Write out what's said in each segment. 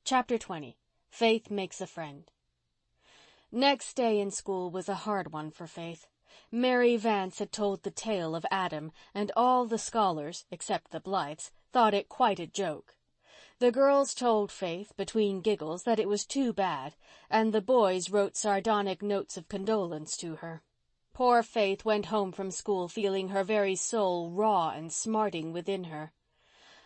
Chapter 20. Faith Makes a Friend. Next day in school was a hard one for Faith. Mary Vance had told the tale of Adam, and all the scholars, except the Blythes, thought it quite a joke. The girls told Faith, between giggles, that it was too bad, and the boys wrote sardonic notes of condolence to her. Poor Faith went home from school feeling her very soul raw and smarting within her.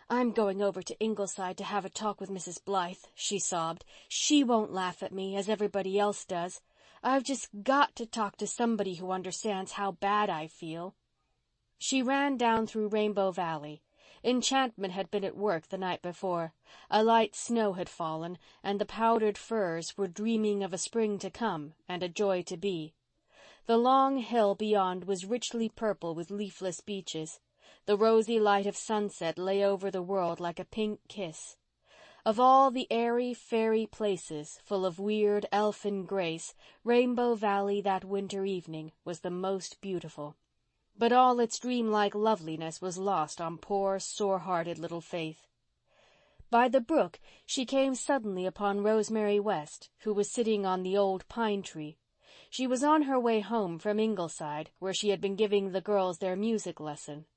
"I'm going over to Ingleside to have a talk with Mrs. Blythe," she sobbed. "She won't laugh at me, as everybody else does. I've just got to talk to somebody who understands how bad I feel." She ran down through Rainbow Valley. Enchantment had been at work the night before. A light snow had fallen, and the powdered firs were dreaming of a spring to come and a joy to be. The long hill beyond was richly purple with leafless beeches. The rosy light of sunset lay over the world like a pink kiss. Of all the airy, fairy places, full of weird, elfin grace, Rainbow Valley that winter evening was the most beautiful. But all its dreamlike loveliness was lost on poor, sore-hearted little Faith. By the brook she came suddenly upon Rosemary West, who was sitting on the old pine tree. She was on her way home from Ingleside, where she had been giving the girls their music lesson.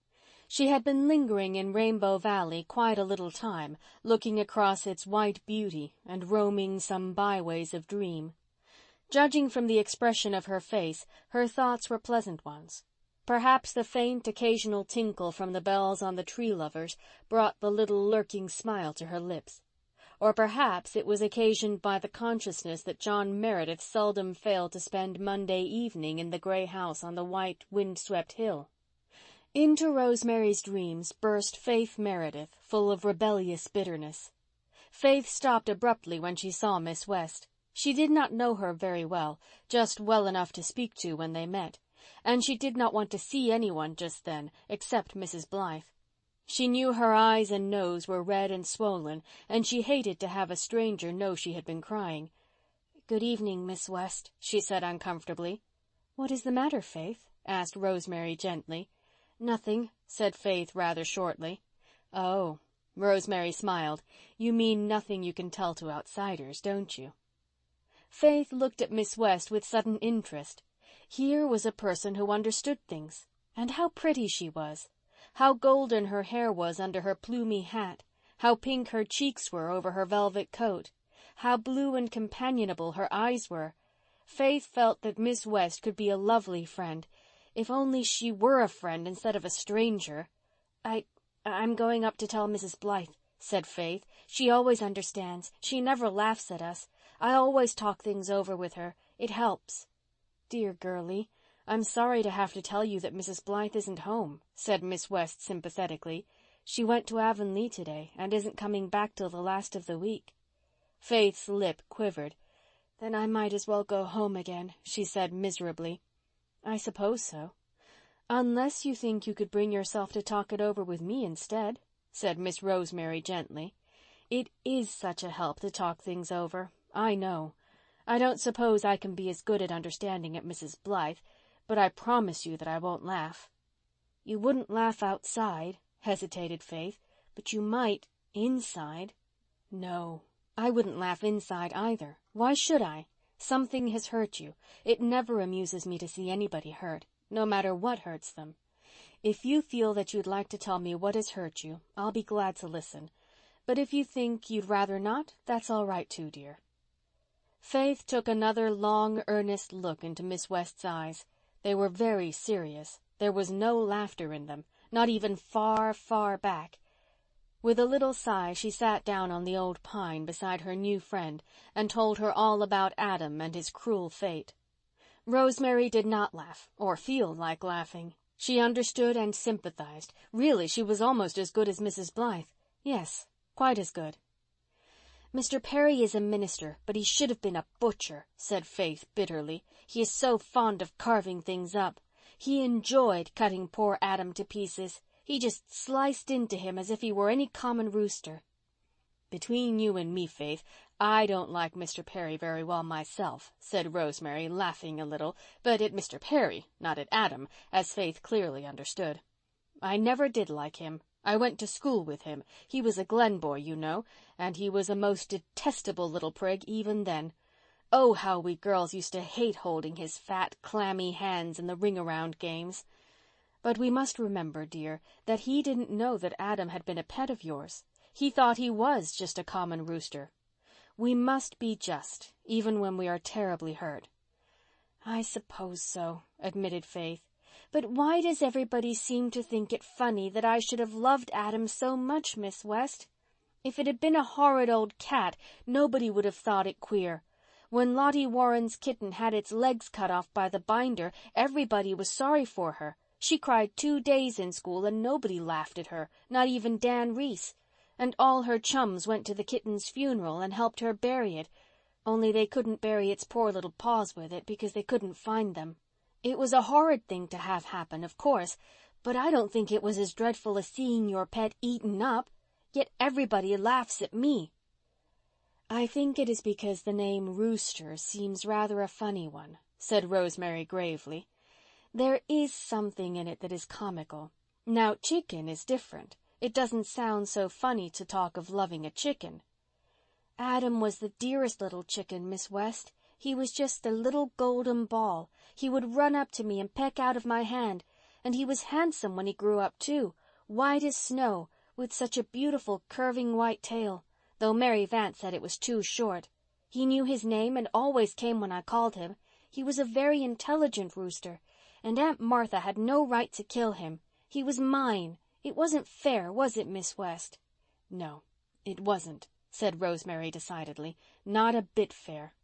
She had been lingering in Rainbow Valley quite a little time, looking across its white beauty and roaming some byways of dream. Judging from the expression of her face, her thoughts were pleasant ones. Perhaps the faint, occasional tinkle from the bells on the Tree Lovers brought the little lurking smile to her lips. Or perhaps it was occasioned by the consciousness that John Meredith seldom failed to spend Monday evening in the gray house on the white, wind-swept hill. Into Rosemary's dreams burst Faith Meredith, full of rebellious bitterness. Faith stopped abruptly when she saw Miss West. She did not know her very well, just well enough to speak to when they met, and she did not want to see anyone just then, except Mrs. Blythe. She knew her eyes and nose were red and swollen, and she hated to have a stranger know she had been crying. "Good evening, Miss West," she said uncomfortably. "What is the matter, Faith?" asked Rosemary gently. "Nothing," said Faith rather shortly. "Oh," Rosemary smiled. "You mean nothing you can tell to outsiders, don't you?" Faith looked at Miss West with sudden interest. Here was a person who understood things. And how pretty she was! How golden her hair was under her plumy hat! How pink her cheeks were over her velvet coat! How blue and companionable her eyes were! Faith felt that Miss West could be a lovely friend. If only she were a friend instead of a stranger. I'm going up to tell Mrs. Blythe," said Faith. "She always understands. She never laughs at us. I always talk things over with her. It helps." "Dear girlie, I'm sorry to have to tell you that Mrs. Blythe isn't home," said Miss West sympathetically. "She went to Avonlea today and isn't coming back till the last of the week." Faith's lip quivered. "Then I might as well go home again," she said miserably. "I suppose so. Unless you think you could bring yourself to talk it over with me instead," said Miss Rosemary gently. "It is such a help to talk things over. I know. I don't suppose I can be as good at understanding at Mrs. Blythe, but I promise you that I won't laugh." "You wouldn't laugh outside," hesitated Faith, "but you might inside." "No, I wouldn't laugh inside either. Why should I? Something has hurt you. It never amuses me to see anybody hurt, no matter what hurts them. If you feel that you'd like to tell me what has hurt you, I'll be glad to listen. But if you think you'd rather not, that's all right too, dear." Faith took another long, earnest look into Miss West's eyes. They were very serious. There was no laughter in them, not even far, far back. With a little sigh she sat down on the old pine beside her new friend and told her all about Adam and his cruel fate. Rosemary did not laugh or feel like laughing. She understood and sympathized. Really, she was almost as good as Mrs. Blythe. Yes, quite as good. "Mr. Perry is a minister, but he should have been a butcher," said Faith bitterly. "He is so fond of carving things up. He enjoyed cutting poor Adam to pieces. He just sliced into him as if he were any common rooster." "Between you and me, Faith, I don't like Mr. Perry very well myself," said Rosemary, laughing a little, but at Mr. Perry, not at Adam, as Faith clearly understood. "I never did like him. I went to school with him. He was a Glen boy, you know, and he was a most detestable little prig even then. Oh, how we girls used to hate holding his fat, clammy hands in the ring-around games. But we must remember, dear, that he didn't know that Adam had been a pet of yours. He thought he was just a common rooster. We must be just, even when we are terribly hurt." "I suppose so," admitted Faith. "But why does everybody seem to think it funny that I should have loved Adam so much, Miss West? If it had been a horrid old cat, nobody would have thought it queer. When Lottie Warren's kitten had its legs cut off by the binder, everybody was sorry for her. She cried 2 days in school and nobody laughed at her, not even Dan Reese. And all her chums went to the kitten's funeral and helped her bury it, only they couldn't bury its poor little paws with it because they couldn't find them. It was a horrid thing to have happen, of course, but I don't think it was as dreadful as seeing your pet eaten up. Yet everybody laughs at me." "I think it is because the name Rooster seems rather a funny one," said Rosemary gravely. "There is something in it that is comical. Now, chicken is different. It doesn't sound so funny to talk of loving a chicken." "Adam was the dearest little chicken, Miss West. He was just a little golden ball. He would run up to me and peck out of my hand. And he was handsome when he grew up, too, white as snow, with such a beautiful curving white tail, though Mary Vance said it was too short. He knew his name and always came when I called him. He was a very intelligent rooster, and Aunt Martha had no right to kill him. He was mine. It wasn't fair, was it, Miss West?" "No, it wasn't," said Rosemary decidedly. "Not a bit fair.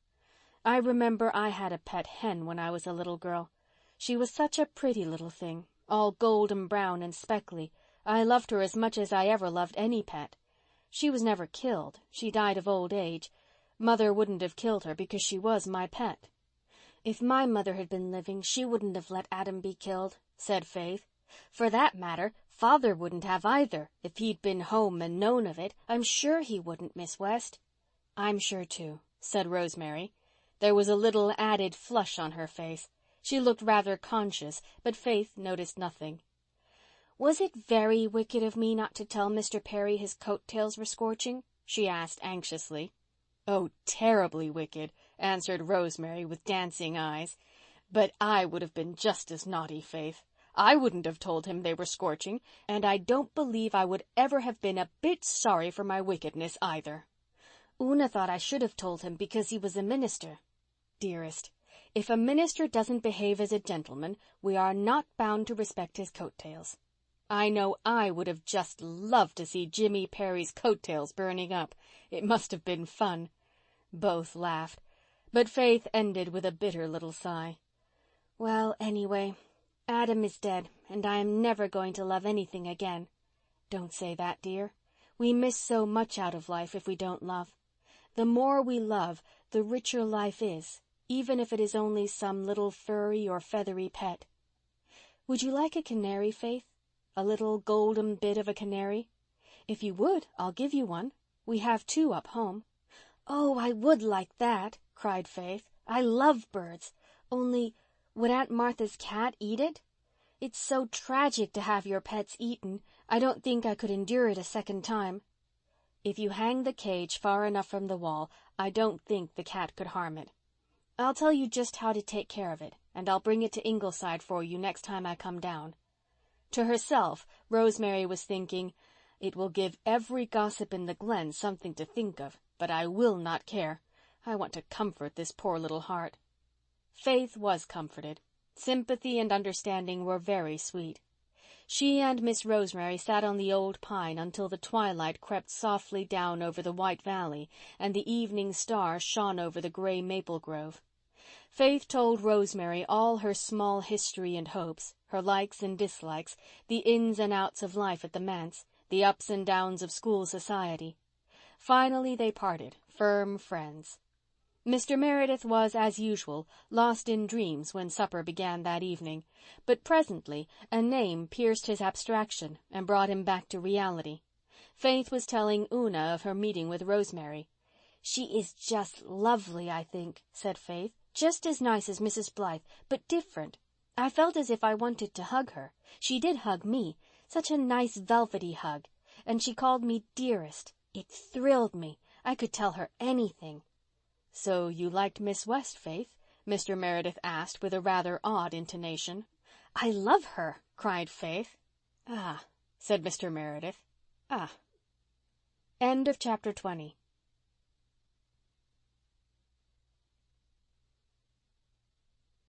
I remember I had a pet hen when I was a little girl. She was such a pretty little thing, all golden brown and speckly. I loved her as much as I ever loved any pet. She was never killed. She died of old age. Mother wouldn't have killed her because she was my pet." "If my mother had been living, she wouldn't have let Adam be killed," said Faith. "For that matter, Father wouldn't have either, if he'd been home and known of it. I'm sure he wouldn't, Miss West." "I'm sure, too," said Rosemary. There was a little added flush on her face. She looked rather conscious, but Faith noticed nothing. "Was it very wicked of me not to tell Mr. Perry his coat-tails were scorching?" she asked anxiously. "Oh, terribly wicked," answered Rosemary with dancing eyes. "But I would have been just as naughty, Faith. I wouldn't have told him they were scorching, and I don't believe I would ever have been a bit sorry for my wickedness either." "Una thought I should have told him because he was a minister." "Dearest, if a minister doesn't behave as a gentleman, we are not bound to respect his coat-tails. I know I would have just loved to see Jimmy Perry's coat-tails burning up. It must have been fun." Both laughed, but Faith ended with a bitter little sigh. "Well, anyway, Adam is dead, and I am never going to love anything again." "Don't say that, dear. We miss so much out of life if we don't love. The more we love, the richer life is, even if it is only some little furry or feathery pet. Would you like a canary, Faith? A little golden bit of a canary? If you would, I'll give you one. We have 2 up home." "Oh, I would like that," cried Faith. "I love birds. Only, would Aunt Martha's cat eat it? It's so tragic to have your pets eaten. I don't think I could endure it a second time." "If you hang the cage far enough from the wall, I don't think the cat could harm it. I'll tell you just how to take care of it, and I'll bring it to Ingleside for you next time I come down." To herself, Rosemary was thinking, "It will give every gossip in the Glen something to think of, but I will not care. I want to comfort this poor little heart." Faith was comforted. Sympathy and understanding were very sweet. She and Miss Rosemary sat on the old pine until the twilight crept softly down over the White Valley and the evening star shone over the gray maple grove. Faith told Rosemary all her small history and hopes, her likes and dislikes, the ins and outs of life at the manse, the ups and downs of school society. Finally they parted, firm friends. Mr. Meredith was, as usual, lost in dreams when supper began that evening, but presently a name pierced his abstraction and brought him back to reality. Faith was telling Una of her meeting with Rosemary. "She is just lovely, I think," said Faith. "Just as nice as Mrs. Blythe, but different. I felt as if I wanted to hug her. She did hug me, Such a nice velvety hug. And she called me dearest. It thrilled me. I could tell her anything." "So you liked Miss West, Faith?" Mr. Meredith asked with a rather odd intonation. "I love her," cried Faith. "Ah," said Mr. Meredith. "Ah." End of chapter 20.